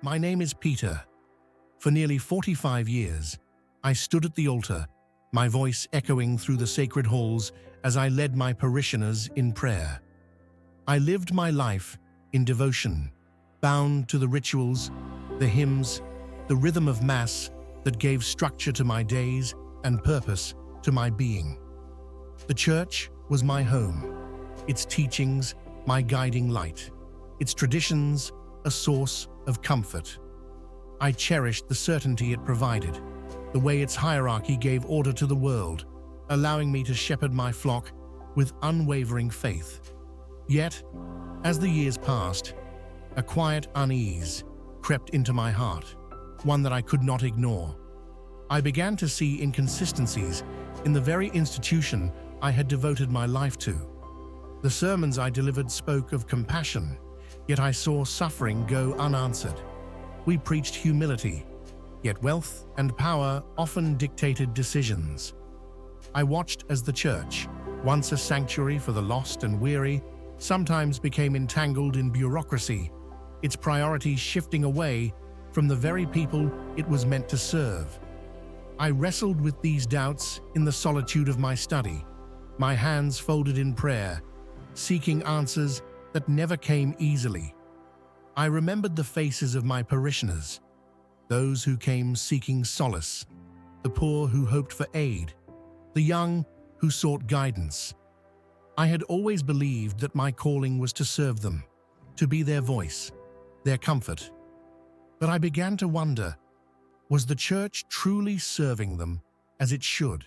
My name is Peter. For nearly 45 years, I stood at the altar, my voice echoing through the sacred halls as I led my parishioners in prayer. I lived my life in devotion, bound to the rituals, the hymns, the rhythm of Mass that gave structure to my days and purpose to my being. The church was my home, its teachings my guiding light, its traditions a source of comfort. I cherished the certainty it provided, the way its hierarchy gave order to the world, allowing me to shepherd my flock with unwavering faith. Yet, as the years passed, a quiet unease crept into my heart, one that I could not ignore. I began to see inconsistencies in the very institution I had devoted my life to. The sermons I delivered spoke of compassion, yet I saw suffering go unanswered. We preached humility, yet wealth and power often dictated decisions. I watched as the church, once a sanctuary for the lost and weary, sometimes became entangled in bureaucracy, its priorities shifting away from the very people it was meant to serve. I wrestled with these doubts in the solitude of my study, my hands folded in prayer, seeking answers that never came easily. I remembered the faces of my parishioners, those who came seeking solace, the poor who hoped for aid, the young who sought guidance. I had always believed that my calling was to serve them, to be their voice, their comfort. But I began to wonder, was the church truly serving them as it should?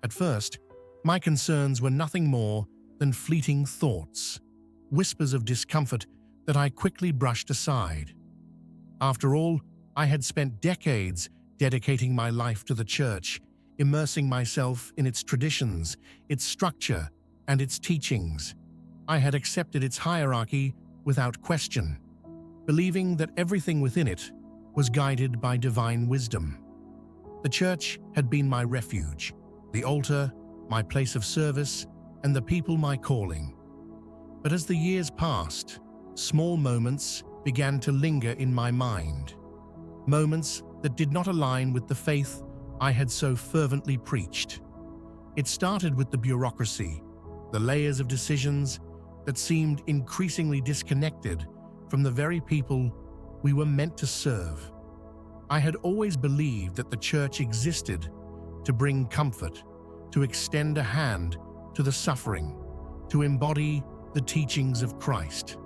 At first, my concerns were nothing more than fleeting thoughts, whispers of discomfort that I quickly brushed aside. After all, I had spent decades dedicating my life to the church, immersing myself in its traditions, its structure, and its teachings. I had accepted its hierarchy without question, believing that everything within it was guided by divine wisdom. The church had been my refuge, the altar, my place of service, and the people my calling. But as the years passed, small moments began to linger in my mind, moments that did not align with the faith I had so fervently preached. It started with the bureaucracy, the layers of decisions that seemed increasingly disconnected from the very people we were meant to serve. I had always believed that the church existed to bring comfort, to extend a hand to the suffering, to embody the teachings of Christ.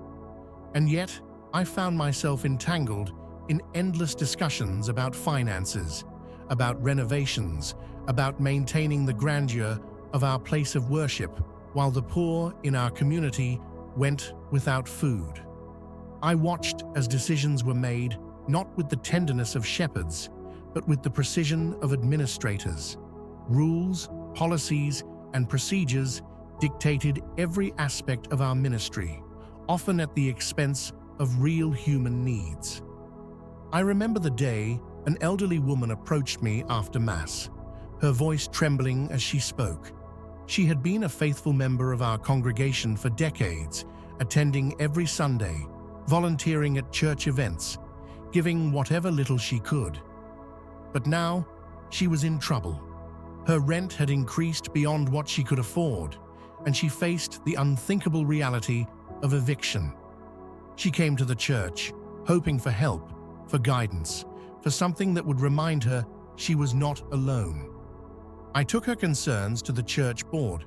And yet, I found myself entangled in endless discussions about finances, about renovations, about maintaining the grandeur of our place of worship, while the poor in our community went without food. I watched as decisions were made not with the tenderness of shepherds, but with the precision of administrators. Rules, policies, and procedures dictated every aspect of our ministry, often at the expense of real human needs. I remember the day an elderly woman approached me after Mass, her voice trembling as she spoke. She had been a faithful member of our congregation for decades, attending every Sunday, volunteering at church events, giving whatever little she could. But now, she was in trouble. Her rent had increased beyond what she could afford, and she faced the unthinkable reality of eviction. She came to the church, hoping for help, for guidance, for something that would remind her she was not alone. I took her concerns to the church board,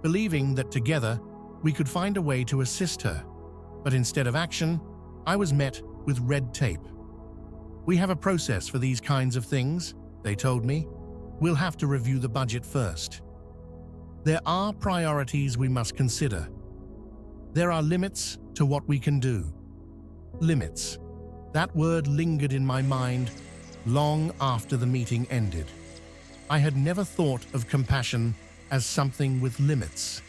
believing that together we could find a way to assist her. But instead of action, I was met with red tape. "We have a process for these kinds of things," they told me. "We'll have to review the budget first. There are priorities we must consider. There are limits to what we can do." Limits. That word lingered in my mind long after the meeting ended. I had never thought of compassion as something with limits.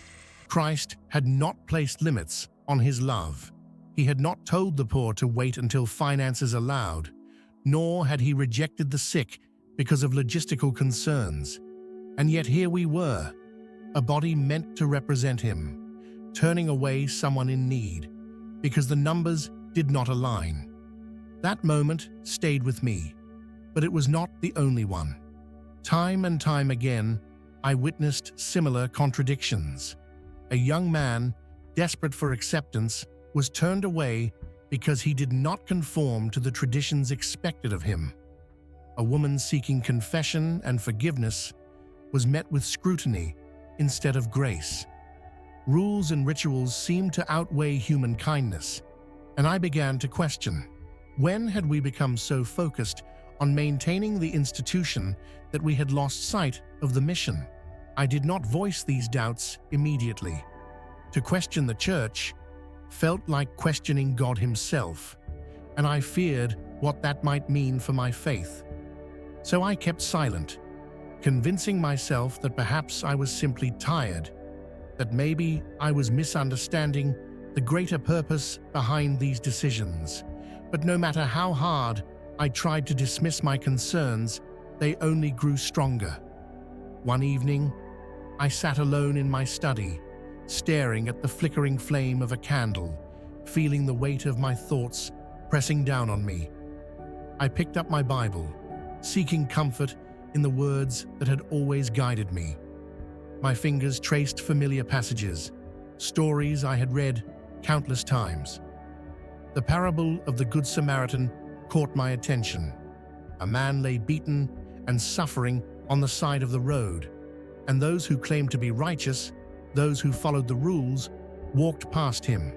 Christ had not placed limits on his love. He had not told the poor to wait until finances allowed, nor had he rejected the sick because of logistical concerns. And yet here we were, a body meant to represent him, turning away someone in need because the numbers did not align. That moment stayed with me, but it was not the only one. Time and time again, I witnessed similar contradictions. A young man, desperate for acceptance, was turned away because he did not conform to the traditions expected of him. A woman seeking confession and forgiveness was met with scrutiny instead of grace. Rules and rituals seemed to outweigh human kindness, and I began to question, when had we become so focused on maintaining the institution that we had lost sight of the mission? I did not voice these doubts immediately. To question the church felt like questioning God himself, and I feared what that might mean for my faith. So I kept silent, convincing myself that perhaps I was simply tired, that maybe I was misunderstanding the greater purpose behind these decisions. But no matter how hard I tried to dismiss my concerns, they only grew stronger. One evening, I sat alone in my study, staring at the flickering flame of a candle, feeling the weight of my thoughts pressing down on me. I picked up my Bible, seeking comfort in the words that had always guided me. My fingers traced familiar passages, stories I had read countless times. The parable of the Good Samaritan caught my attention. A man lay beaten and suffering on the side of the road, and those who claimed to be righteous, those who followed the rules, walked past him.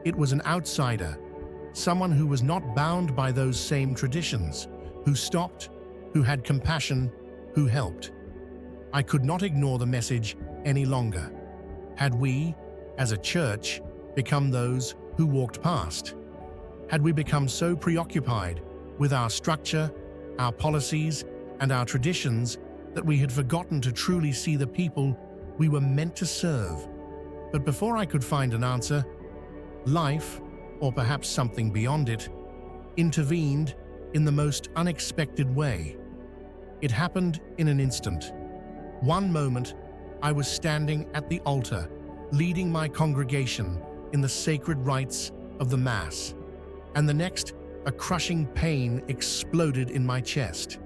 It was an outsider, someone who was not bound by those same traditions, who stopped, who had compassion, who helped. I could not ignore the message any longer. Had we, as a church, become those who walked past? Had we become so preoccupied with our structure, our policies, and our traditions that we had forgotten to truly see the people we were meant to serve? But before I could find an answer, life, or perhaps something beyond it, intervened in the most unexpected way. It happened in an instant. One moment, I was standing at the altar, leading my congregation in the sacred rites of the Mass, and the next, a crushing pain exploded in my chest.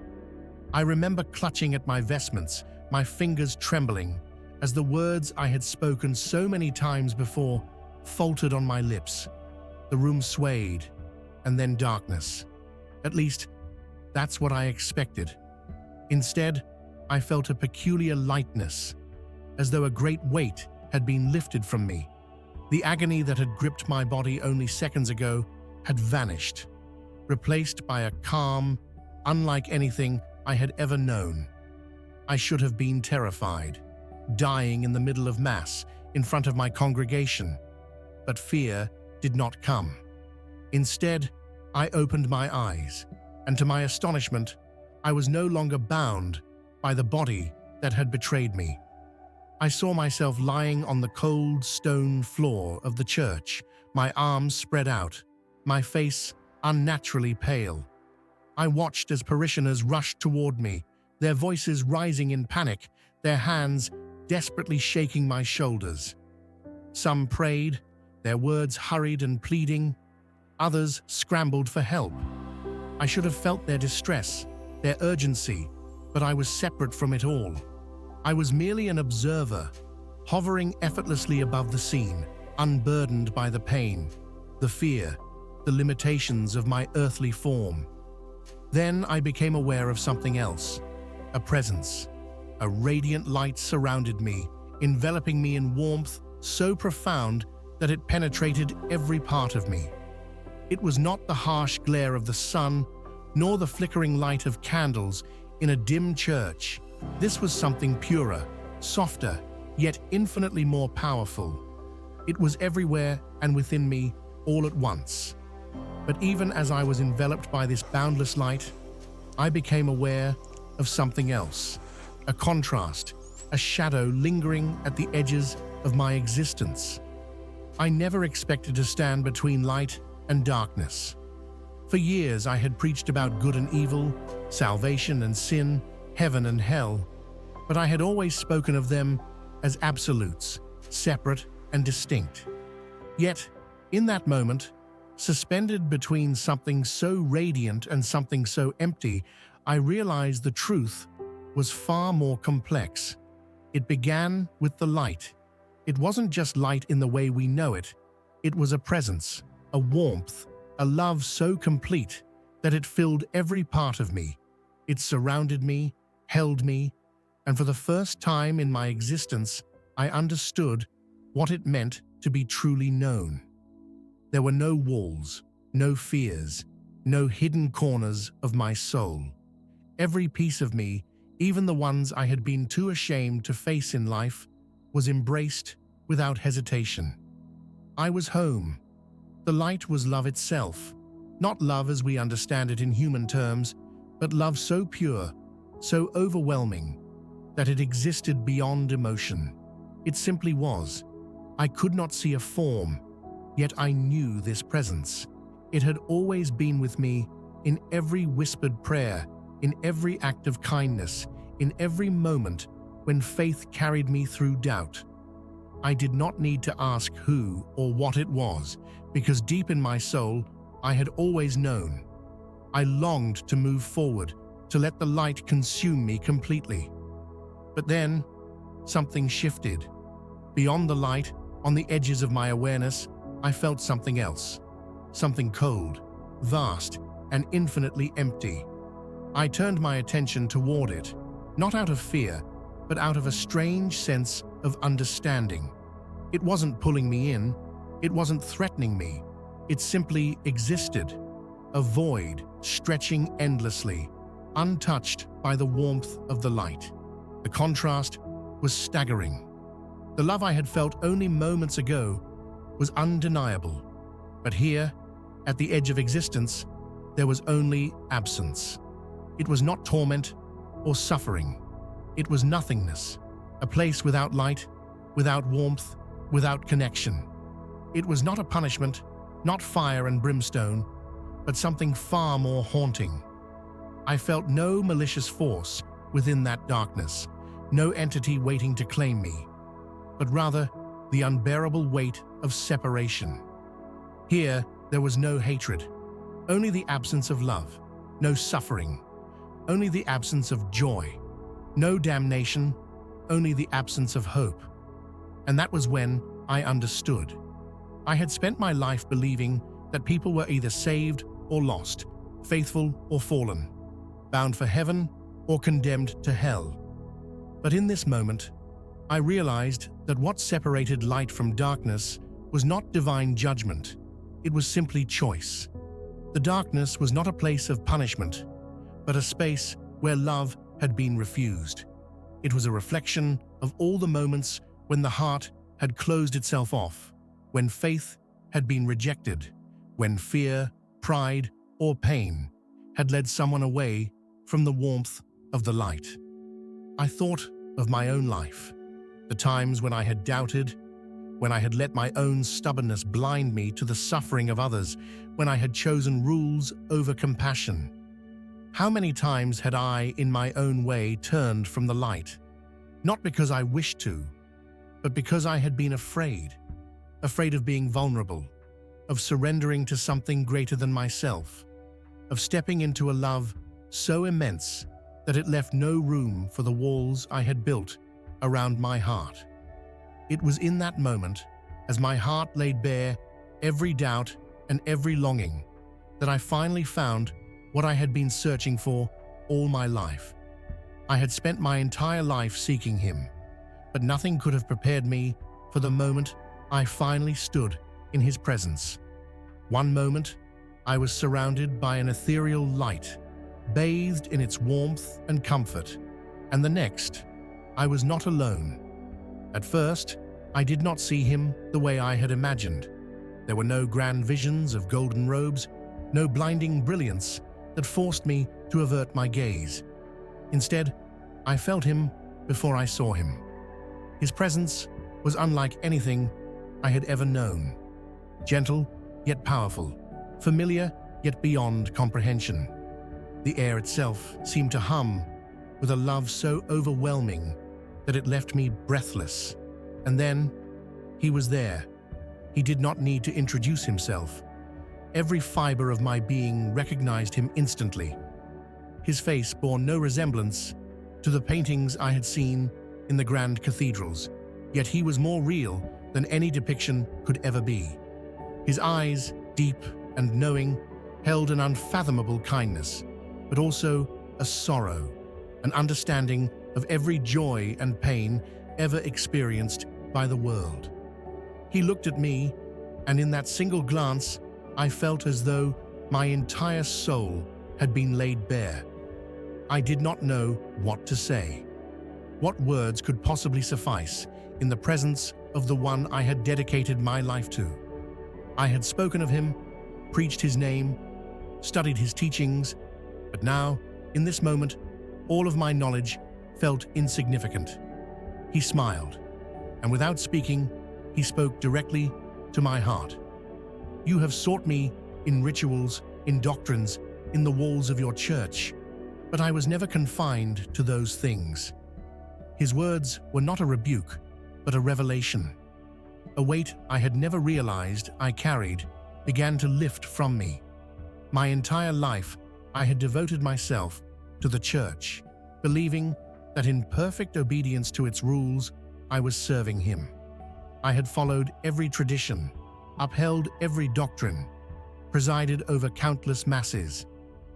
I remember clutching at my vestments, my fingers trembling, as the words I had spoken so many times before faltered on my lips. The room swayed, and then darkness. At least, that's what I expected. Instead, I felt a peculiar lightness, as though a great weight had been lifted from me. The agony that had gripped my body only seconds ago had vanished, replaced by a calm, unlike anything I had ever known. I should have been terrified, dying in the middle of Mass in front of my congregation, but fear did not come. Instead, I opened my eyes, and to my astonishment, I was no longer bound by the body that had betrayed me. I saw myself lying on the cold stone floor of the church, my arms spread out, my face unnaturally pale. I watched as parishioners rushed toward me, their voices rising in panic, their hands desperately shaking my shoulders. Some prayed, their words hurried and pleading. Others scrambled for help. I should have felt their distress, their urgency, but I was separate from it all. I was merely an observer, hovering effortlessly above the scene, unburdened by the pain, the fear, the limitations of my earthly form. Then I became aware of something else, a presence. A radiant light surrounded me, enveloping me in warmth so profound that it penetrated every part of me. It was not the harsh glare of the sun, nor the flickering light of candles in a dim church. This was something purer, softer, yet infinitely more powerful. It was everywhere and within me all at once. But even as I was enveloped by this boundless light, I became aware of something else, a contrast, a shadow lingering at the edges of my existence. I never expected to stand between light and darkness. For years I had preached about good and evil, salvation and sin, heaven and hell, but I had always spoken of them as absolutes, separate and distinct. Yet, in that moment, Suspended between something so radiant and something so empty, I realized the truth was far more complex. It began with the light. It wasn't just light in the way we know it. It was a presence, a warmth, a love so complete that it filled every part of me. It surrounded me, held me, and for the first time in my existence, I understood what it meant to be truly known. There were no walls, no fears, no hidden corners of my soul. Every piece of me, even the ones I had been too ashamed to face in life, was embraced without hesitation. I was home. The light was love itself, not love as we understand it in human terms, but love so pure, so overwhelming, that it existed beyond emotion. It simply was. I could not see a form, yet I knew this presence. It had always been with me in every whispered prayer, in every act of kindness, in every moment when faith carried me through doubt. I did not need to ask who or what it was, because deep in my soul, I had always known. I longed to move forward, to let the light consume me completely. But then, something shifted. Beyond the light, on the edges of my awareness, I felt something else. Something cold, vast, and infinitely empty. I turned my attention toward it, not out of fear, but out of a strange sense of understanding. It wasn't pulling me in, it wasn't threatening me. It simply existed, a void stretching endlessly, untouched by the warmth of the light. The contrast was staggering. The love I had felt only moments ago was undeniable, but here, at the edge of existence, there was only absence. It was not torment or suffering. It was nothingness, a place without light, without warmth, without connection. It was not a punishment, not fire and brimstone, but something far more haunting. I felt no malicious force within that darkness, no entity waiting to claim me, but rather the unbearable weight of separation. Here, there was no hatred, only the absence of love, no suffering, only the absence of joy, no damnation, only the absence of hope. And that was when I understood. I had spent my life believing that people were either saved or lost, faithful or fallen, bound for heaven or condemned to hell. But in this moment, I realized that what separated light from darkness was not divine judgment. It was simply choice. The darkness was not a place of punishment, but a space where love had been refused. It was a reflection of all the moments when the heart had closed itself off, when faith had been rejected, when fear, pride, or pain had led someone away from the warmth of the light. I thought of my own life, the times when I had doubted, when I had let my own stubbornness blind me to the suffering of others, when I had chosen rules over compassion. How many times had I, in my own way, turned from the light? Not because I wished to, but because I had been afraid of being vulnerable, of surrendering to something greater than myself, of stepping into a love so immense that it left no room for the walls I had built around my heart. It was in that moment, as my heart laid bare every doubt and every longing, that I finally found what I had been searching for all my life. I had spent my entire life seeking him, but nothing could have prepared me for the moment I finally stood in his presence. One moment, I was surrounded by an ethereal light, bathed in its warmth and comfort, and the next, I was not alone. At first, I did not see him the way I had imagined. There were no grand visions of golden robes, no blinding brilliance that forced me to avert my gaze. Instead, I felt him before I saw him. His presence was unlike anything I had ever known. Gentle, yet powerful. Familiar, yet beyond comprehension. The air itself seemed to hum with a love so overwhelming that it left me breathless. And then, he was there. He did not need to introduce himself. Every fiber of my being recognized him instantly. His face bore no resemblance to the paintings I had seen in the grand cathedrals, yet he was more real than any depiction could ever be. His eyes, deep and knowing, held an unfathomable kindness, but also a sorrow, an understanding of every joy and pain ever experienced by the world. He looked at me, and in that single glance, I felt as though my entire soul had been laid bare. I did not know what to say. What words could possibly suffice in the presence of the one I had dedicated my life to? I had spoken of him, preached his name, studied his teachings, but now, in this moment, all of my knowledge felt insignificant. He smiled, and without speaking, he spoke directly to my heart. "You have sought me in rituals, in doctrines, in the walls of your church, but I was never confined to those things." His words were not a rebuke, but a revelation. A weight I had never realized I carried began to lift from me. My entire life, I had devoted myself to the church, believing that in perfect obedience to its rules, I was serving him. I had followed every tradition, upheld every doctrine, presided over countless masses,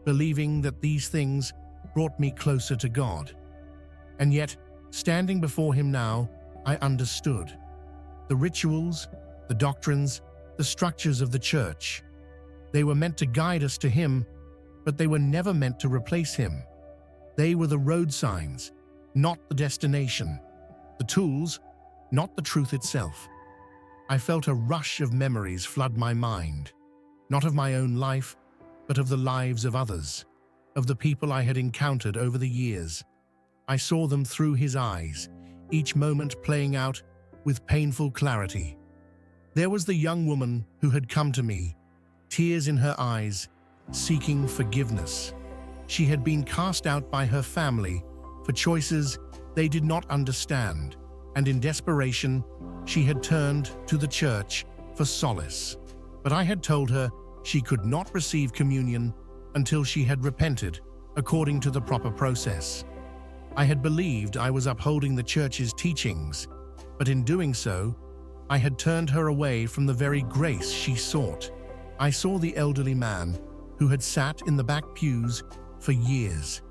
believing that these things brought me closer to God. And yet, standing before him now, I understood. The rituals, the doctrines, the structures of the church, they were meant to guide us to him, but they were never meant to replace him. They were the road signs, not the destination, the tools, not the truth itself. I felt a rush of memories flood my mind, not of my own life, but of the lives of others, of the people I had encountered over the years. I saw them through his eyes, each moment playing out with painful clarity. There was the young woman who had come to me, tears in her eyes, seeking forgiveness. She had been cast out by her family for choices they did not understand, and in desperation, she had turned to the church for solace. But I had told her she could not receive communion until she had repented according to the proper process. I had believed I was upholding the church's teachings, but in doing so, I had turned her away from the very grace she sought. I saw the elderly man who had sat in the back pews for years,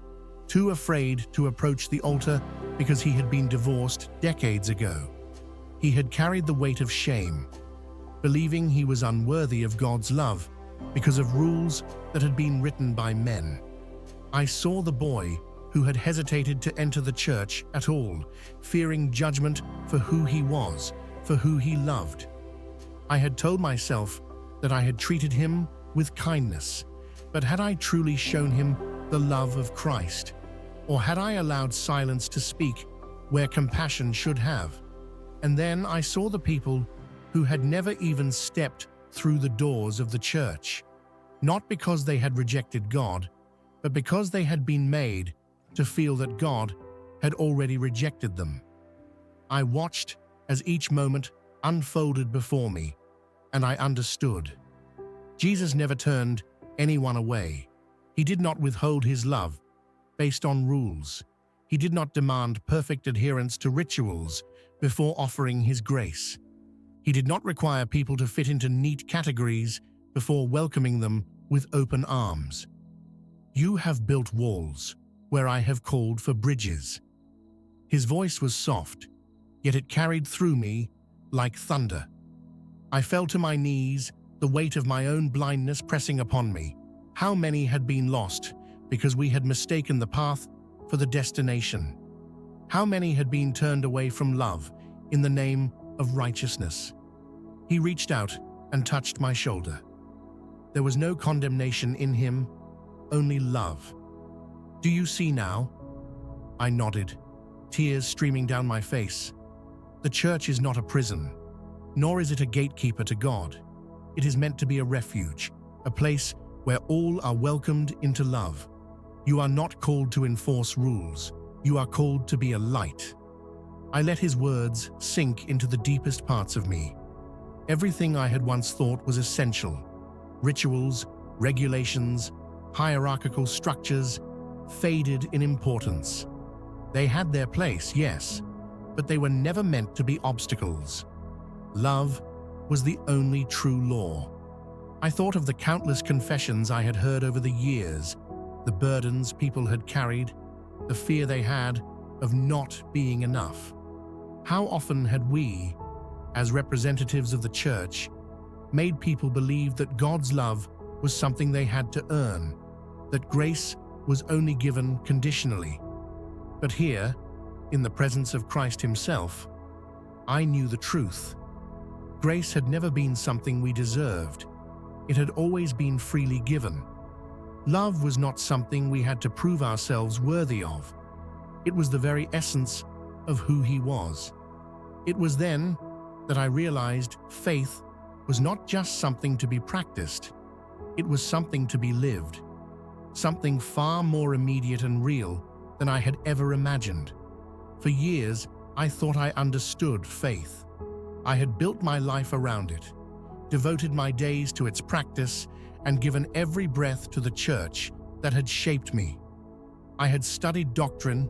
too afraid to approach the altar because he had been divorced decades ago. He had carried the weight of shame, believing he was unworthy of God's love because of rules that had been written by men. I saw the boy who had hesitated to enter the church at all, fearing judgment for who he was, for who he loved. I had told myself that I had treated him with kindness, but had I truly shown him the love of Christ? Or had I allowed silence to speak where compassion should have? And then I saw the people who had never even stepped through the doors of the church, not because they had rejected God, but because they had been made to feel that God had already rejected them. I watched as each moment unfolded before me, and I understood. Jesus never turned anyone away. He did not withhold his love based on rules. He did not demand perfect adherence to rituals before offering his grace. He did not require people to fit into neat categories before welcoming them with open arms. "You have built walls where I have called for bridges." His voice was soft, yet it carried through me like thunder. I fell to my knees, the weight of my own blindness pressing upon me. How many had been lost because we had mistaken the path for the destination? How many had been turned away from love in the name of righteousness? He reached out and touched my shoulder. There was no condemnation in him, only love. "Do you see now?" I nodded, tears streaming down my face. The church is not a prison, nor is it a gatekeeper to God. It is meant to be a refuge, a place where all are welcomed into love. You are not called to enforce rules. You are called to be a light. I let his words sink into the deepest parts of me. Everything I had once thought was essential, Rituals, regulations, hierarchical structures faded in importance. They had their place, yes, but they were never meant to be obstacles. Love was the only true law. I thought of the countless confessions I had heard over the years, the burdens people had carried, the fear they had of not being enough. How often had we, as representatives of the church, made people believe that God's love was something they had to earn, that grace was only given conditionally? But here, in the presence of Christ himself, I knew the truth. Grace had never been something we deserved. It had always been freely given. Love was not something we had to prove ourselves worthy of. It was the very essence of who he was. It was then that I realized faith was not just something to be practiced. It was something to be lived, something far more immediate and real than I had ever imagined. For years, I thought I understood faith. I had built my life around it, devoted my days to its practice, and given every breath to the church that had shaped me. I had studied doctrine,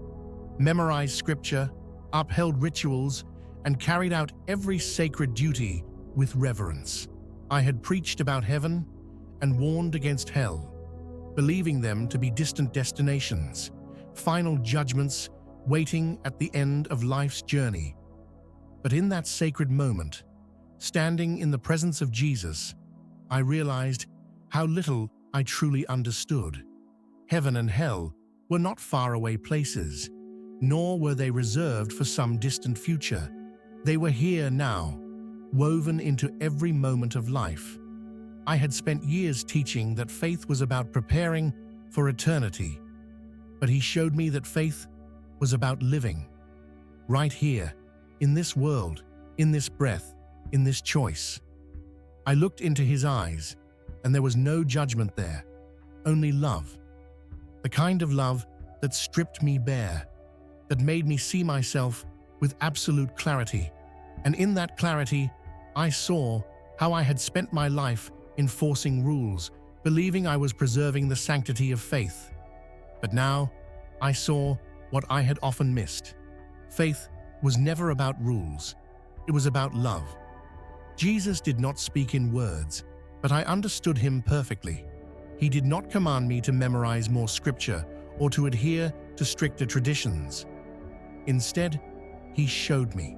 memorized scripture, upheld rituals, and carried out every sacred duty with reverence. I had preached about heaven and warned against hell, believing them to be distant destinations, final judgments waiting at the end of life's journey. But in that sacred moment, standing in the presence of Jesus, I realized how little I truly understood. Heaven and hell were not faraway places, nor were they reserved for some distant future. They were here now, woven into every moment of life. I had spent years teaching that faith was about preparing for eternity, but he showed me that faith was about living, right here, in this world, in this breath, in this choice. I looked into his eyes, and there was no judgment there, only love. The kind of love that stripped me bare, that made me see myself with absolute clarity. And in that clarity, I saw how I had spent my life enforcing rules, believing I was preserving the sanctity of faith. But now, I saw what I had often missed. Faith was never about rules. It was about love. Jesus did not speak in words, but I understood him perfectly. He did not command me to memorize more scripture or to adhere to stricter traditions. Instead, he showed me.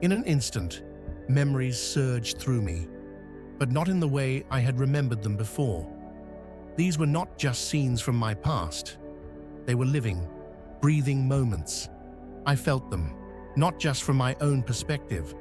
In an instant, memories surged through me, but not in the way I had remembered them before. These were not just scenes from my past. They were living, breathing moments. I felt them, not just from my own perspective,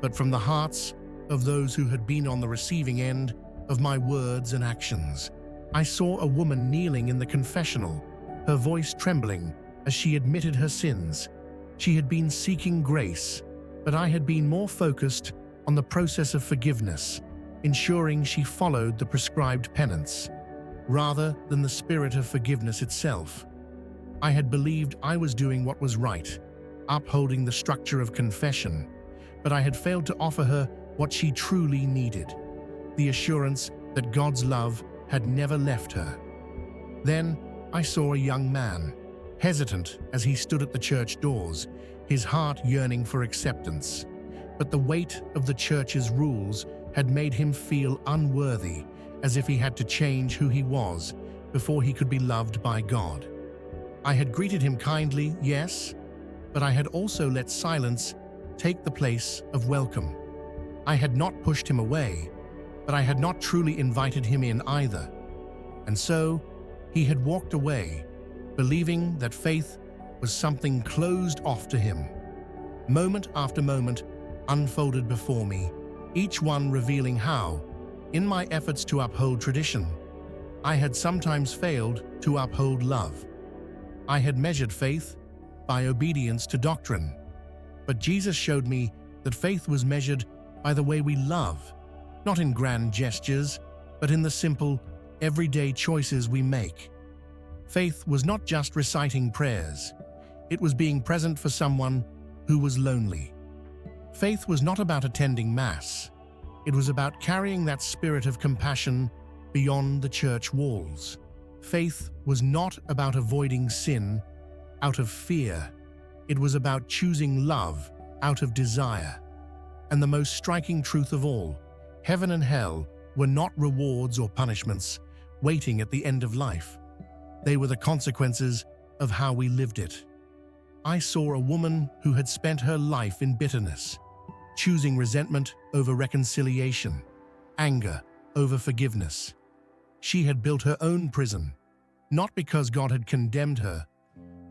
but from the hearts of those who had been on the receiving end of my words and actions. I saw a woman kneeling in the confessional, her voice trembling as she admitted her sins. She had been seeking grace, but I had been more focused on the process of forgiveness, ensuring she followed the prescribed penance, rather than the spirit of forgiveness itself. I had believed I was doing what was right, upholding the structure of confession, but I had failed to offer her what she truly needed, the assurance that God's love had never left her. Then I saw a young man, hesitant as he stood at the church doors, his heart yearning for acceptance. But the weight of the church's rules had made him feel unworthy, as if he had to change who he was before he could be loved by God. I had greeted him kindly, yes, but I had also let silence take the place of welcome. I had not pushed him away, but I had not truly invited him in either. And so, he had walked away, believing that faith was something closed off to him. Moment after moment unfolded before me, each one revealing how, in my efforts to uphold tradition, I had sometimes failed to uphold love. I had measured faith by obedience to doctrine, but Jesus showed me that faith was measured by the way we love, not in grand gestures, but in the simple, everyday choices we make. Faith was not just reciting prayers. It was being present for someone who was lonely. Faith was not about attending Mass. It was about carrying that spirit of compassion beyond the church walls. Faith was not about avoiding sin out of fear. It was about choosing love out of desire. And the most striking truth of all, heaven and hell were not rewards or punishments waiting at the end of life. They were the consequences of how we lived it. I saw a woman who had spent her life in bitterness, choosing resentment over reconciliation, anger over forgiveness. She had built her own prison, not because God had condemned her,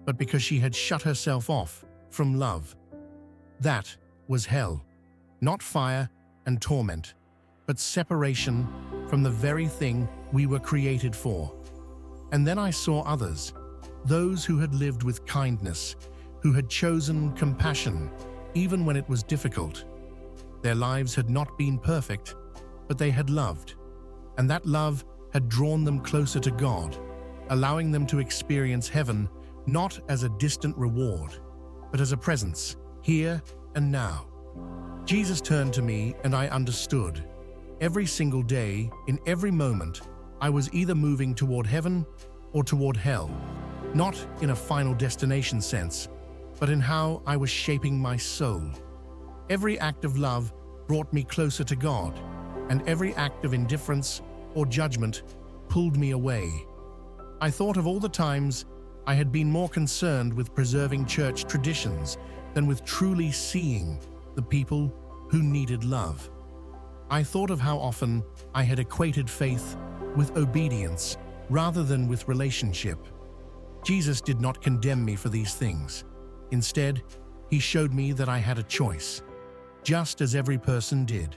but because she had shut herself off from love. That was hell, not fire and torment, but separation from the very thing we were created for. And then I saw others, those who had lived with kindness, who had chosen compassion even when it was difficult. Their lives had not been perfect, but they had loved, and that love had drawn them closer to God, allowing them to experience heaven not as a distant reward, but as a presence, here and now. Jesus turned to me and I understood. Every single day, in every moment, I was either moving toward heaven or toward hell, not in a final destination sense, but in how I was shaping my soul. Every act of love brought me closer to God, and every act of indifference or judgment pulled me away. I thought of all the times I had been more concerned with preserving church traditions than with truly seeing the people who needed love. I thought of how often I had equated faith with obedience rather than with relationship. Jesus did not condemn me for these things. Instead, he showed me that I had a choice, just as every person did.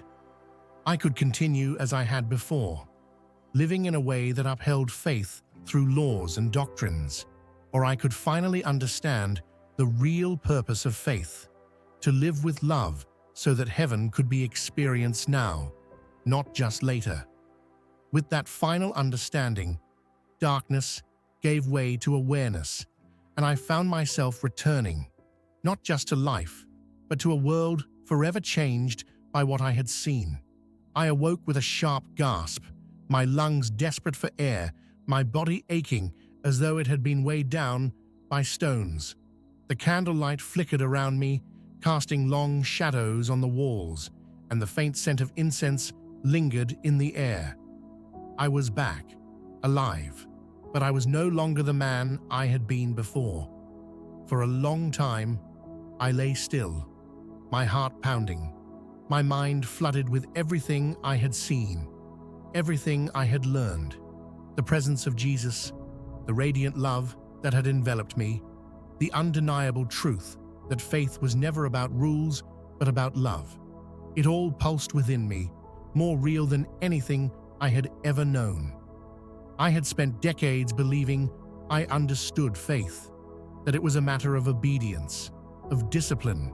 I could continue as I had before, living in a way that upheld faith through laws and doctrines, or I could finally understand the real purpose of faith, to live with love so that heaven could be experienced now, not just later. With that final understanding, darkness gave way to awareness, and I found myself returning, not just to life, but to a world forever changed by what I had seen. I awoke with a sharp gasp, my lungs desperate for air, my body aching as though it had been weighed down by stones. The candlelight flickered around me, casting long shadows on the walls, and the faint scent of incense lingered in the air. I was back, alive, but I was no longer the man I had been before. For a long time, I lay still, my heart pounding, my mind flooded with everything I had seen, everything I had learned, the presence of Jesus, the radiant love that had enveloped me, the undeniable truth that faith was never about rules but about love. It all pulsed within me, more real than anything I had ever known. I had spent decades believing I understood faith, that it was a matter of obedience, of discipline,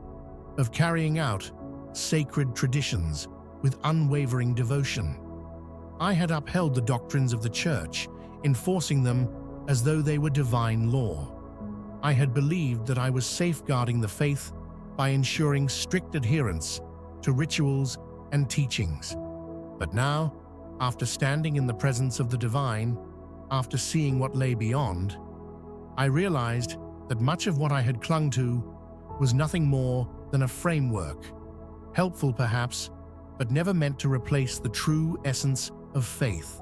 of carrying out sacred traditions with unwavering devotion. I had upheld the doctrines of the church, enforcing them as though they were divine law. I had believed that I was safeguarding the faith by ensuring strict adherence to rituals and teachings. But now, after standing in the presence of the divine, after seeing what lay beyond, I realized that much of what I had clung to was nothing more than a framework, helpful perhaps, but never meant to replace the true essence of faith,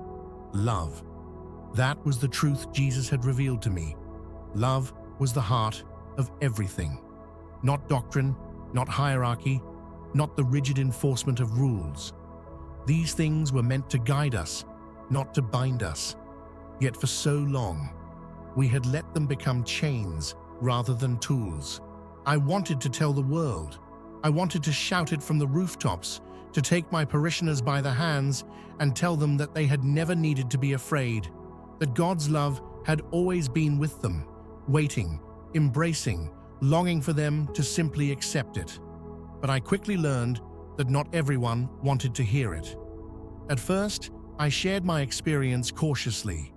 love. That was the truth Jesus had revealed to me. Love was the heart of everything. Not doctrine, not hierarchy, not the rigid enforcement of rules. These things were meant to guide us, not to bind us. Yet for so long, we had let them become chains rather than tools. I wanted to tell the world. I wanted to shout it from the rooftops, to take my parishioners by the hands and tell them that they had never needed to be afraid, that God's love had always been with them, waiting, embracing, longing for them to simply accept it. But I quickly learned that not everyone wanted to hear it. At first, I shared my experience cautiously.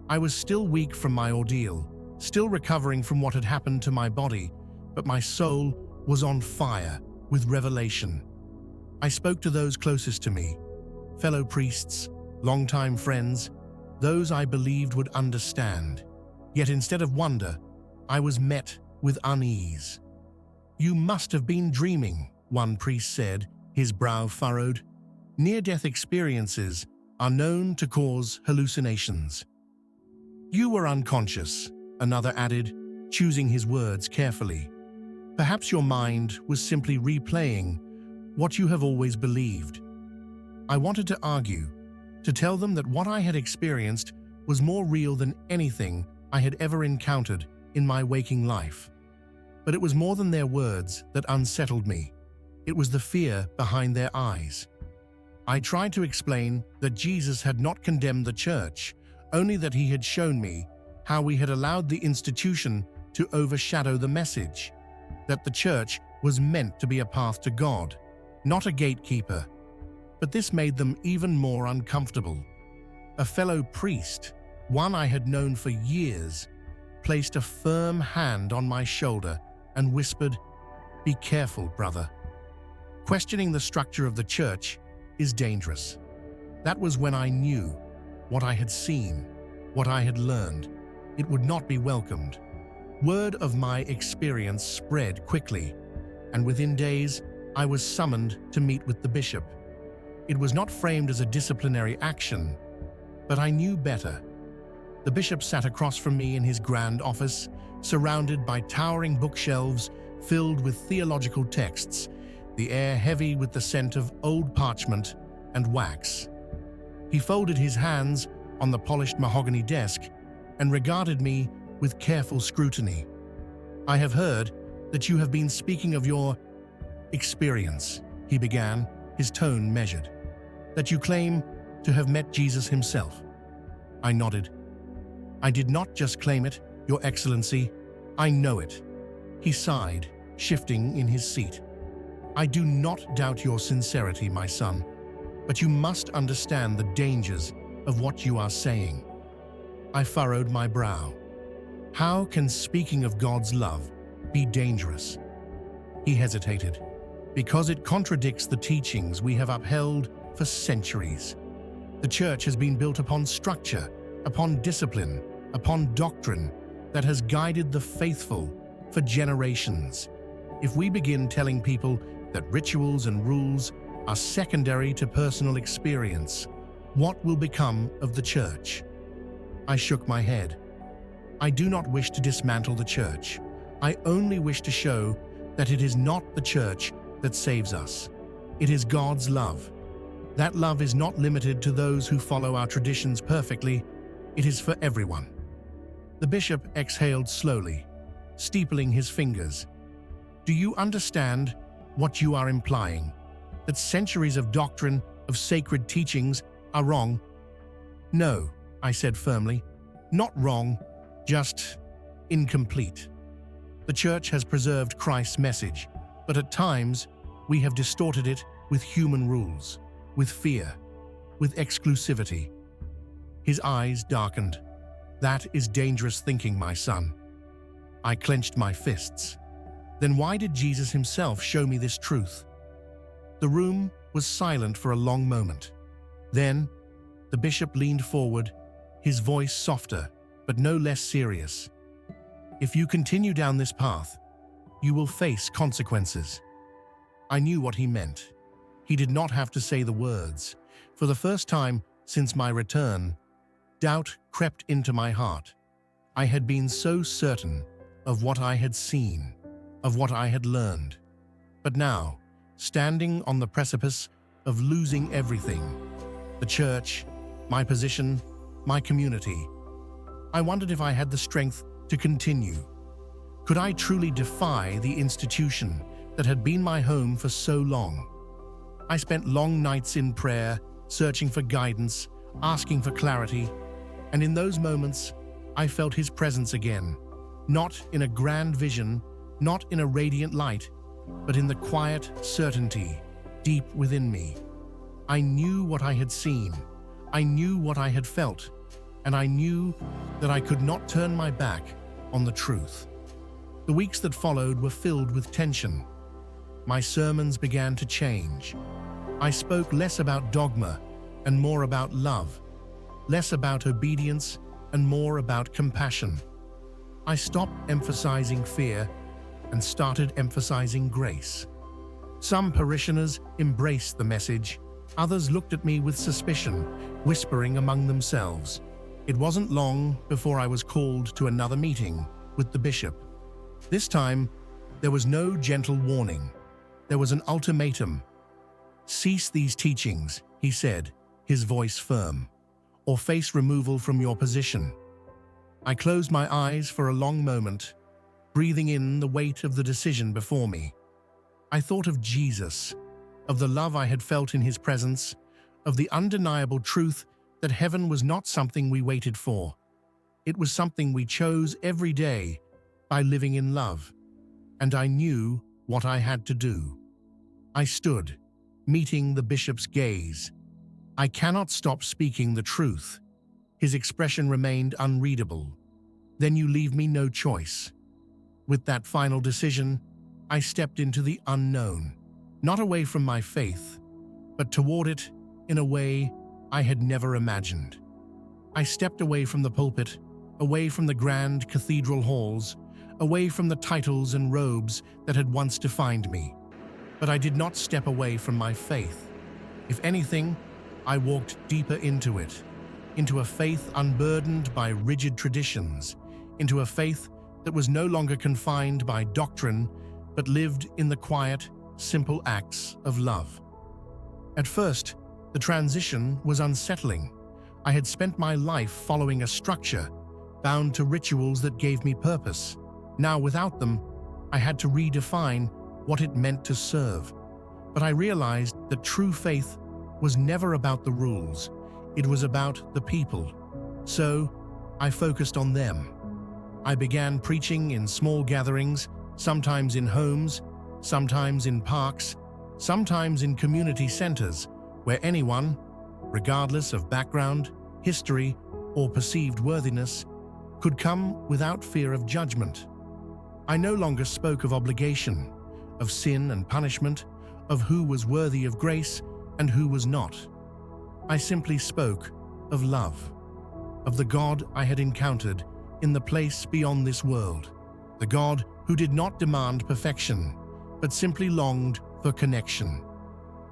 I was still weak from my ordeal, still recovering from what had happened to my body, but my soul was on fire with revelation. I spoke to those closest to me, fellow priests, longtime friends, those I believed would understand. Yet instead of wonder, I was met with unease. "You must have been dreaming," one priest said, his brow furrowed. "Near-death experiences are known to cause hallucinations." "You were unconscious," another added, choosing his words carefully. "Perhaps your mind was simply replaying what you have always believed." I wanted to argue, to tell them that what I had experienced was more real than anything I had ever encountered in my waking life. But it was more than their words that unsettled me. It was the fear behind their eyes. I tried to explain that Jesus had not condemned the church, only that he had shown me how we had allowed the institution to overshadow the message, that the church was meant to be a path to God, not a gatekeeper. But this made them even more uncomfortable. A fellow priest, one I had known for years, placed a firm hand on my shoulder and whispered, "Be careful, brother. Questioning the structure of the church is dangerous." That was when I knew what I had seen, what I had learned. It would not be welcomed. Word of my experience spread quickly, and within days, I was summoned to meet with the bishop. It was not framed as a disciplinary action, but I knew better. The bishop sat across from me in his grand office, surrounded by towering bookshelves filled with theological texts, the air heavy with the scent of old parchment and wax. He folded his hands on the polished mahogany desk and regarded me with careful scrutiny. "I have heard that you have been speaking of your experience," he began, his tone measured. "That you claim to have met Jesus himself." I nodded. "I did not just claim it, Your Excellency. I know it." He sighed, shifting in his seat. "I do not doubt your sincerity, my son, but you must understand the dangers of what you are saying." I furrowed my brow. How can speaking of God's love be dangerous? He hesitated. "Because it contradicts the teachings we have upheld for centuries. The church has been built upon structure, upon discipline, upon doctrine that has guided the faithful for generations. If we begin telling people that rituals and rules are secondary to personal experience, what will become of the church?" I shook my head. "I do not wish to dismantle the church. I only wish to show that it is not the church that saves us. It is God's love. That love is not limited to those who follow our traditions perfectly. It is for everyone." The bishop exhaled slowly, steepling his fingers. "Do you understand what you are implying? That centuries of doctrine, of sacred teachings, are wrong?" "No," I said firmly. "Not wrong, just incomplete. The church has preserved Christ's message, but at times we have distorted it with human rules, with fear, with exclusivity." His eyes darkened. "That is dangerous thinking, my son." I clenched my fists. Then why did Jesus himself show me this truth? The room was silent for a long moment. Then, the bishop leaned forward, his voice softer, but no less serious. "If you continue down this path, you will face consequences." I knew what he meant. He did not have to say the words. For the first time since my return, doubt crept into my heart. I had been so certain of what I had seen, of what I had learned. But now, standing on the precipice of losing everything, the church, my position, my community, I wondered if I had the strength to continue. Could I truly defy the institution that had been my home for so long? I spent long nights in prayer, searching for guidance, asking for clarity, and in those moments, I felt his presence again, not in a grand vision, not in a radiant light, but in the quiet certainty deep within me. I knew what I had seen, I knew what I had felt, and I knew that I could not turn my back on the truth. The weeks that followed were filled with tension. My sermons began to change. I spoke less about dogma and more about love, less about obedience and more about compassion. I stopped emphasizing fear and started emphasizing grace. Some parishioners embraced the message, others looked at me with suspicion, whispering among themselves. It wasn't long before I was called to another meeting with the bishop. This time, there was no gentle warning. There was an ultimatum. "Cease these teachings," he said, his voice firm, "or face removal from your position." I closed my eyes for a long moment, breathing in the weight of the decision before me. I thought of Jesus, of the love I had felt in his presence, of the undeniable truth that heaven was not something we waited for. It was something we chose every day by living in love. And I knew what I had to do. I stood, meeting the bishop's gaze. "I cannot stop speaking the truth." His expression remained unreadable. "Then you leave me no choice." With that final decision, I stepped into the unknown, not away from my faith, but toward it in a way I had never imagined. I stepped away from the pulpit, away from the grand cathedral halls, away from the titles and robes that had once defined me. But I did not step away from my faith. If anything, I walked deeper into it, into a faith unburdened by rigid traditions, into a faith that was no longer confined by doctrine, but lived in the quiet, simple acts of love. At first, the transition was unsettling. I had spent my life following a structure, bound to rituals that gave me purpose. Now, without them, I had to redefine what it meant to serve. But I realized that true faith was never about the rules. It was about the people. So, I focused on them. I began preaching in small gatherings, sometimes in homes, sometimes in parks, sometimes in community centers, where anyone, regardless of background, history, or perceived worthiness, could come without fear of judgment. I no longer spoke of obligation, of sin and punishment, of who was worthy of grace and who was not. I simply spoke of love, of the God I had encountered in the place beyond this world, the God who did not demand perfection, but simply longed for connection.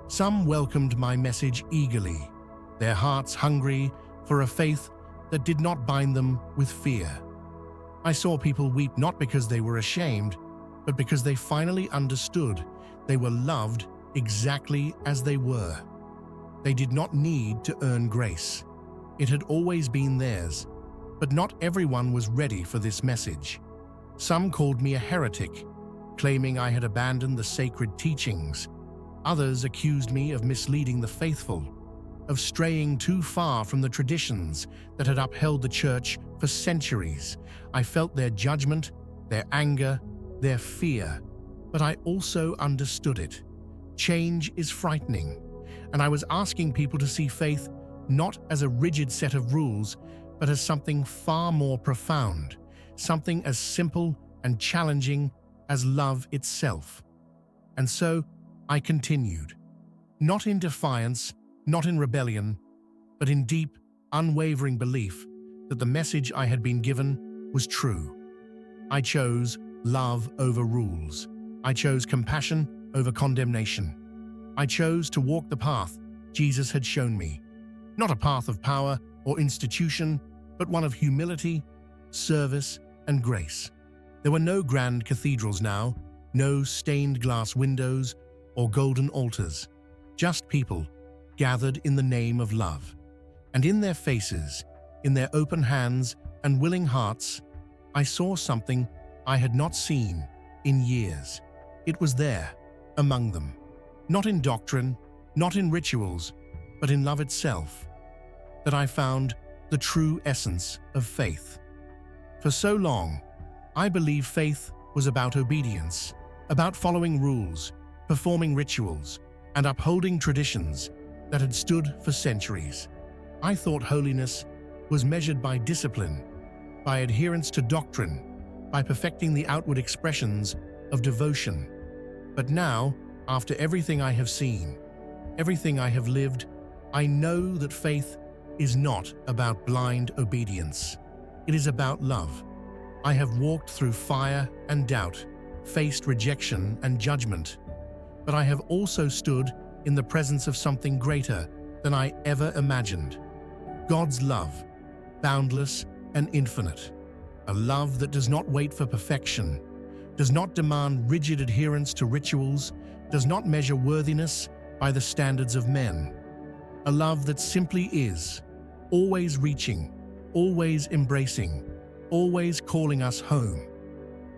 Some welcomed my message eagerly, their hearts hungry for a faith that did not bind them with fear. I saw people weep not because they were ashamed, but because they finally understood they were loved exactly as they were. They did not need to earn grace. It had always been theirs, but not everyone was ready for this message. Some called me a heretic, claiming I had abandoned the sacred teachings. Others accused me of misleading the faithful, of straying too far from the traditions that had upheld the church for centuries. I felt their judgment, their anger, their fear, but I also understood it. Change is frightening, and I was asking people to see faith not as a rigid set of rules, but as something far more profound, something as simple and challenging as love itself. And so I continued, not in defiance, not in rebellion, but in deep, unwavering belief that the message I had been given was true. I chose love over rules. I chose compassion over condemnation. I chose to walk the path Jesus had shown me, not a path of power or institution, but one of humility, service, and grace. There were no grand cathedrals now, no stained glass windows or golden altars, just people gathered in the name of love. And in their faces, in their open hands and willing hearts, I saw something I had not seen in years. It was there, among them, not in doctrine, not in rituals, but in love itself, that I found the true essence of faith. For so long, I believed faith was about obedience, about following rules, performing rituals, and upholding traditions that had stood for centuries. I thought holiness was measured by discipline, by adherence to doctrine, by perfecting the outward expressions of devotion. But now, after everything I have seen, everything I have lived, I know that faith is not about blind obedience. It is about love. I have walked through fire and doubt, faced rejection and judgment, but I have also stood in the presence of something greater than I ever imagined. God's love, boundless and infinite. A love that does not wait for perfection, does not demand rigid adherence to rituals, does not measure worthiness by the standards of men. A love that simply is, always reaching, always embracing, always calling us home.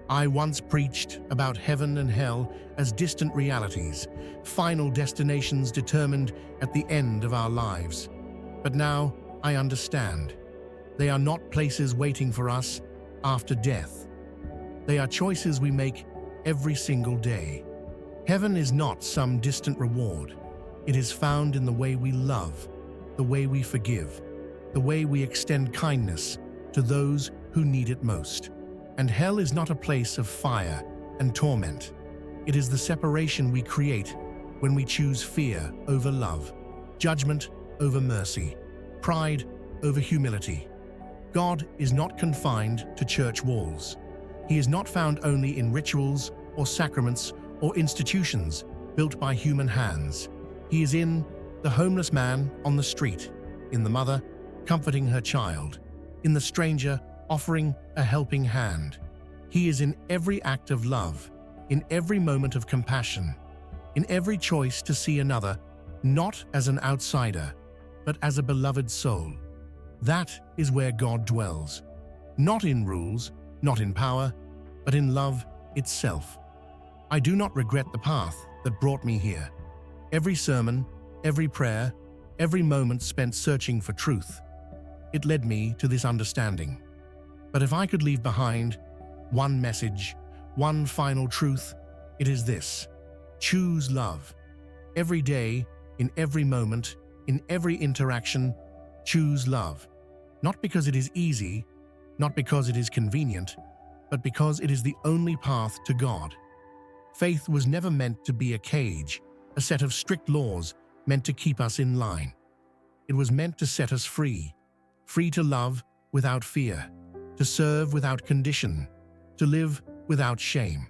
I once preached about heaven and hell as distant realities, final destinations determined at the end of our lives. But now I understand. They are not places waiting for us after death. They are choices we make every single day. Heaven is not some distant reward. It is found in the way we love, the way we forgive, the way we extend kindness to those who need it most. And hell is not a place of fire and torment. It is the separation we create when we choose fear over love, judgment over mercy, pride over humility. God is not confined to church walls. He is not found only in rituals or sacraments or institutions built by human hands. He is in the homeless man on the street, in the mother comforting her child, in the stranger offering a helping hand. He is in every act of love, in every moment of compassion, in every choice to see another, not as an outsider, but as a beloved soul. That is where God dwells, not in rules, not in power, but in love itself. I do not regret the path that brought me here. Every sermon, every prayer, every moment spent searching for truth, it led me to this understanding. But if I could leave behind one message, one final truth, it is this: choose love. Every day, in every moment, in every interaction, choose love. Not because it is easy, not because it is convenient, but because it is the only path to God. Faith was never meant to be a cage, a set of strict laws meant to keep us in line. It was meant to set us free, free to love without fear, to serve without condition, to live without shame.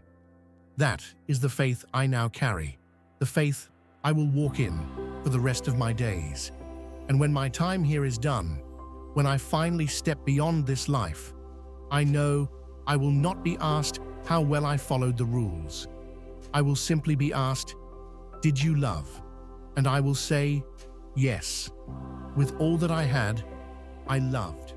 That is the faith I now carry, the faith I will walk in for the rest of my days. And when my time here is done, when I finally step beyond this life, I know I will not be asked how well I followed the rules. I will simply be asked, "Did you love?" And I will say, "Yes. With all that I had, I loved."